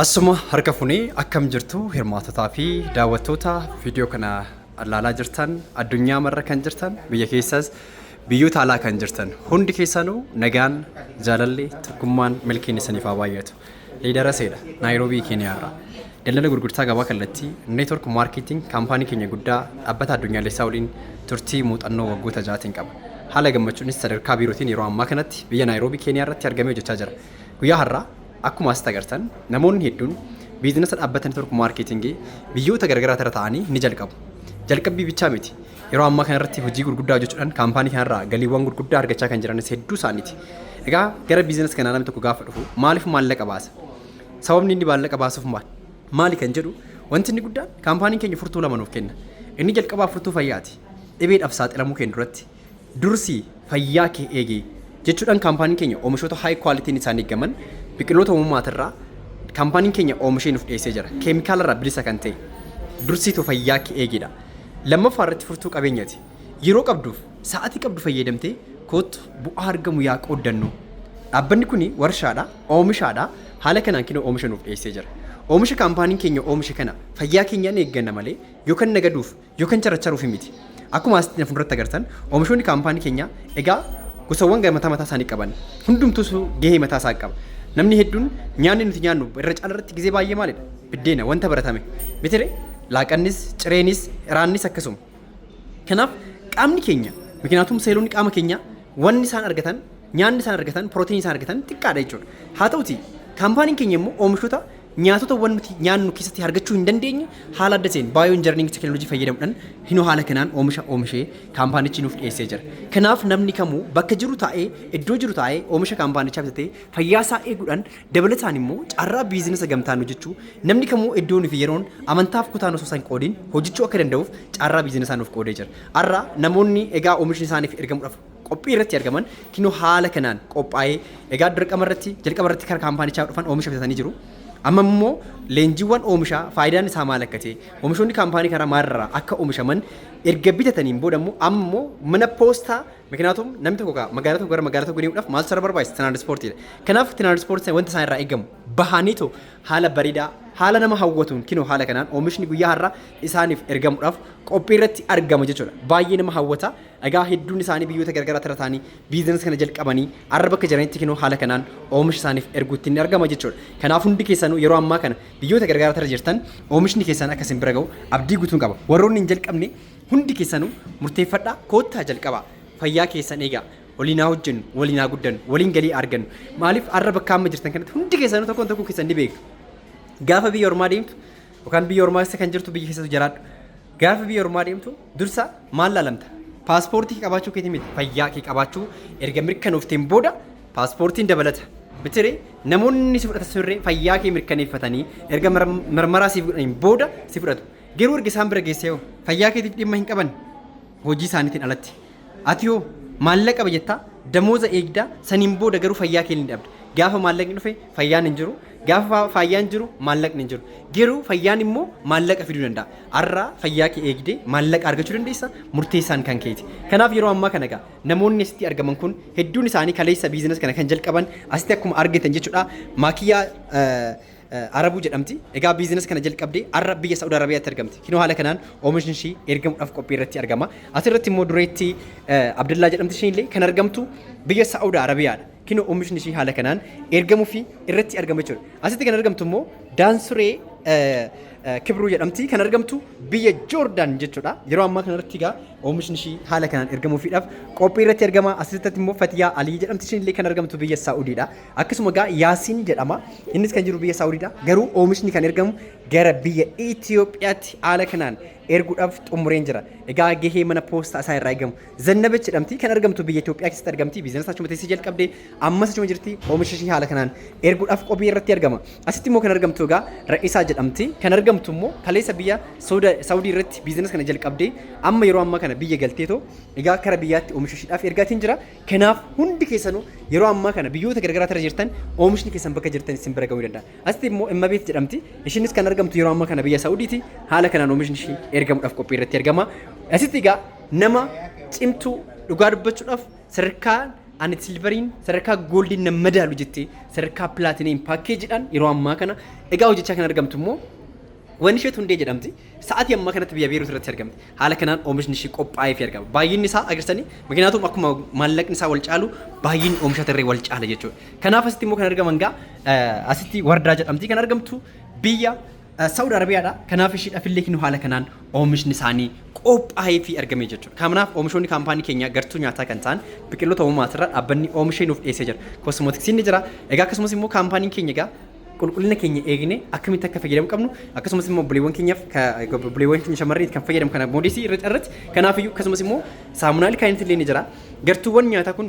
Asuma harka funee akkam jirtu hirmaatotaa fi daawwattoota viidiyoo kana ilaalaa jirtan addunyaa marra kan jirtan biyya keessas biyyoota alaa kan jirtan hundi keessanuu nagaan jaalalli tokkummaan milkiin isiniif haa baay'atu. Liidara Seedha Naayiroobii Keeniyaarraa daldala gurgurtaa gabaa kallattii neetwork maarkeeting kaampaanii keenya guddaa dhaabbata addunyaalessaa waliin turtii muuxannoo waggoota jaatiin qaba. Haala gammachuunis sadarkaa biirootiin yeroo ammaa kanatti biyya Naayiroobii Keeniyaarratti argamee hojjechaa jira. Guyyaa har'aa akkuma asitti agartan namoonni hedduun biizinasa dhaabbata neetwork maarkeetingii biyyoota garagaraa irra ta'anii ni jalqabu. Jalqabbii bichaa miti. Yeroo ammaa kanarratti hojii gurguddaa hojjechuudhaan kaampaanii kanarraa galiiwwan gurguddaa argachaa kan jiranis hedduu isaaniiti. Egaa gara biizinasa kanaa namni tokko gaafa dhufu maaliif maallaqa baasa? Sababni inni maallaqa baasuuf maali kan jedhu wanti inni guddaan kaampaaniin keenya furtuu lama nuuf kenna. Inni jalqabaa furtuu fayyaati. Dhibeedhaaf saaxilamuu keenya duratti dursi fayyaa kee eegi jechuudhaan kaampaaniin keenya oomishoota high quality isaanii eegaman biqiloota uumamaatirraa kaampaaniin keenya oomishee nuuf dhiyeessee jira. Keemikaalarraa bilisa kan ta'e dursiitu fayyaa kee eegidha. Lammaffaa irratti furtuu qabeenyaati. Yeroo qabduuf sa'aatii qabdu fayyadamtee kootu bu'aa argamu yaa qooddannu. Dhaabbanni kun warshaadha, oomishaadha. Haala kanaan kinoo oomisha nuuf dhiyeessee jira. Oomisha kaampaaniin keenya oomishe kana fayyaa keenyaan eegganna malee yookaan nagaduuf yookaan characharuuf miti. Akkuma asitti fuulduratti agartan oomishoonni kaampaanii keenya egaa gosawwan mataa isaanii qaban hundumtuu gahee mataa isaa qaba. Namni hedduun nyaanni nuti nyaannu irra caalarratti gizee baay'ee maalidha? Biddeena wanta baratame. Bitire laaqannis, cireenis, raannis akkasuma. Kanaaf qaamni keenya mikinaatum seeloonni qaama keenya wanni isaan argatan, nyaanni isaan argatan, pirootiinii isaan argatan xiqqaadha jechuudha. Haa ta'uti kaampaaniin keenya immoo oomishoota nyaatota wanti nyaannu keessatti argachuu hin dandeenye haala adda ta'een baay'oo injirniingi teekinooloojii fayyadamuudhaan hinoo haala kanaan oomishee kaampaanichi nuuf dhiyeessee jira. Kanaaf namni kamuu bakka jiru taa'ee iddoo jiru taa'ee oomisha kaampaanichaa bitatee fayyaa isaa eeguudhaan dabalataan immoo carraa biizinasa gamtaan hojjechuu namni kamuu iddoon fi yeroon amantaaf kutaan osoo isaan qoodiin hojjechuu akka danda'uuf carraa biizinasaa nuuf qoodee jira. Har'a namoonni egaa oomishni isaaniif ergamuudhaaf qophii irratti argaman kinoo haala kanaan qophaa'ee egaa dirqama irratti jalqaba irratti karaa kaampaanichaa dhufan oomisha bitatanii jiru. Amma immoo leenjiiwwan oomishaa faayidaan isaa maal akka ta'e oomishoonni kaampaanii karaa maalirraa akka oomishaman erga bitataniin booda immoo amma immoo mana poostaa mikinaatum namni tokko magaalaa tokko gara magaalaa tokko deemuudhaaf maal sarara barbaachisa tiraansportiidha. Kanaaf tiraansportii wanta isaan irraa eegamu bahaniitoo haala bareedaa haala nama hawwatuun kinoo haala kanaan oomishni guyyaa har'aa isaaniif ergamuudhaaf qophii irratti argama jechuudha. Baay'ee nama hawwata. Egaa hedduun isaanii biyyoota garagaraa irra ta'anii biizinasa kana jalqabanii arra bakka jiranitti kinoo haala kanaan oomisha isaaniif erguutti ni argama jechuudha. Kanaaf hundi keessanuu yeroo ammaa kana biyyoota garagaraa irra jirtan oomishni keessan akka isin bira ga'u abdii guutuun qaba. Warroonni hin jalqabne hundi keessanuu murteeffadhaa koottaa jalqabaa fayyaa keessan eegaa. Waliin haa hojjennu, waliin haa guddannu, waliin galii argannu. Maaliif arra bakka amma jirtan kanatti hundi keessanuu tokkoon tokkoo keessan ni beeku. Gaafa biyya ormaa deemtu yookaan biyya ormaa keessa kan jirtu biyya keessatti jiraadhu. Gaafa biyya ormaa deemtu dursa maal laalamta? Paaspoortii qabaachuu keetii miti fayyaa kee qabaachuu erga mirkanoofteen booda paaspoortiin dabalata. Bitire namoonni si fudhatan sirree fayyaa kee mirkaneeffatanii erga marmaraa si fudhaniin booda si fudhatu. Garuu erga isaan bira geessee fayyaa keetiif dhimma hin qaban hojii isaaniitiin alatti. Ati hoo maallaqa jettaa damooza eegdaa saniin booda garuu fayyaa kee ni dhabda. Gaafa maallaqni dhufe fayyaan hin jiru. Gaafa fayyaan jiru maallaqni hin jiru. Garuu fayyaan immoo maallaqa fiduu danda'a. Har'a fayyaa kee eegdee maallaqa argachuu dandeessa murteessaan kan keeti. Kanaaf yeroo ammaa kana egaa namoonni asitti argaman kun hedduun isaanii kaleessa biizinasa kana kan jalqaban asitti akkuma argitan jechuudha. Maakiyaa Arabuu jedhamti. Egaa biizinasa kana jalqabdee har'a biyya Saudi Arabiyaatti argamti. Kinoo haala kanaan oomishni ishii ergamuudhaaf qophii irratti argama. Asirratti immoo dureetti Abdullaa jedhamti isheen illee kan argamtu biyya Saudi Arabiyaadha. Kinoo oomishni ishii haala kanaan ergamuu fi irratti argama jechuudha. Asitti kan argamtu immoo Daansuree Kibruu jedhamti kan argamtu biyya Joordaan jechuudha. Yeroo ammaa kanarratti egaa oomishni ishii haala kanaan ergamuufiidhaaf qophii irratti argama. Asirratti immoo Fatiyaa Alii jedhamti isheen illee kan argamtu biyya Saa'udiidha. Akkasuma egaa Yaasiin jedhama. Innis kan jiru biyya Saa'udiidha. Garuu oomishni kan ergamu gara biyya Itoophiyaatti haala kanaan erguudhaaf xumureen jira. Egaa gahee mana poostaa isaa irraa eegamu. Zannabech jedhamti kan argamtu biyya Itoophiyaa keessatti argamti. Biizinasa achuma teessee jalqabdee ammas achuma jirti. Oomisha ishii haala kanaan erguudhaaf qophii irratti argama. Asitti immoo kan argamtu egaa Ra'iisaa jedhamti. Kan argamtu immoo kaleessa biyya Saawudii irratti biizinasa kana jalqabdee amma yeroo ammaa kana biyya galteetoo egaa kara biyyaatti oomisha ishiidhaaf ergaatiin jira. Kanaaf hundi keessanuu yeroo ammaa kana biyyoota garagaraa irra jirtan oomishni keessan bakka jirtan isin bira ga'uu danda'a. Asitti immoo Immabeet jedhamti. Ishiinis kan argamtu yeroo ammaa kana biyya Saawudiiti. Haala kanaan oomishni ishii ergamuudhaaf qophii irratti argama. Asitti egaa nama cimtuu dhugaa dubbachuudhaaf sadarkaa ani silveriin sadarkaa gooldiin nama madaalu jettee sadarkaa pilaatiniin paakeejiidhaan yeroo ammaa kana egaa hojjechaa kan argamtu immoo wanni ishee hundee jedhamti sa'aatii ammaa kanatti biyya Beeruut irratti argamti haala kanaan oomishni ishee qophaa'ee fi argama baay'inni isaa agartanii makiinaatu akkuma maallaqni isaa wal caalu baay'inni oomisha tarree wal caala jechuudha kanaaf asitti immoo kan argaman gaa asitti wardaa jedhamti kan argamtu biyya Saudi Arabiyaadha kanaaf ishiidhaaf illee kinu haala kanaan oomishni isaanii qophaa'ee fi argamee jechuudha. Kanaaf oomishoonni kaampaanii keenya gartuu nyaataa kan ta'an biqiloota uumamaatirraa dhaabbanni oomishee nuuf dhiyeessee jira. Kosmootiksiin ni jira. Egaa akkasumas immoo kaampaaniin keenya egaa qulqullina keenya eegnee akkamitti akka fayyadamu qabnu akkasumas immoo buleewwan keenyaaf buleewwan keenya shamarraniif kan fayyadamu kana moodisii irratti kanaaf iyyuu akkasumas immoo saamunaa ilkaaniitti illee ni jira. Gartuuwwan nyaataa kun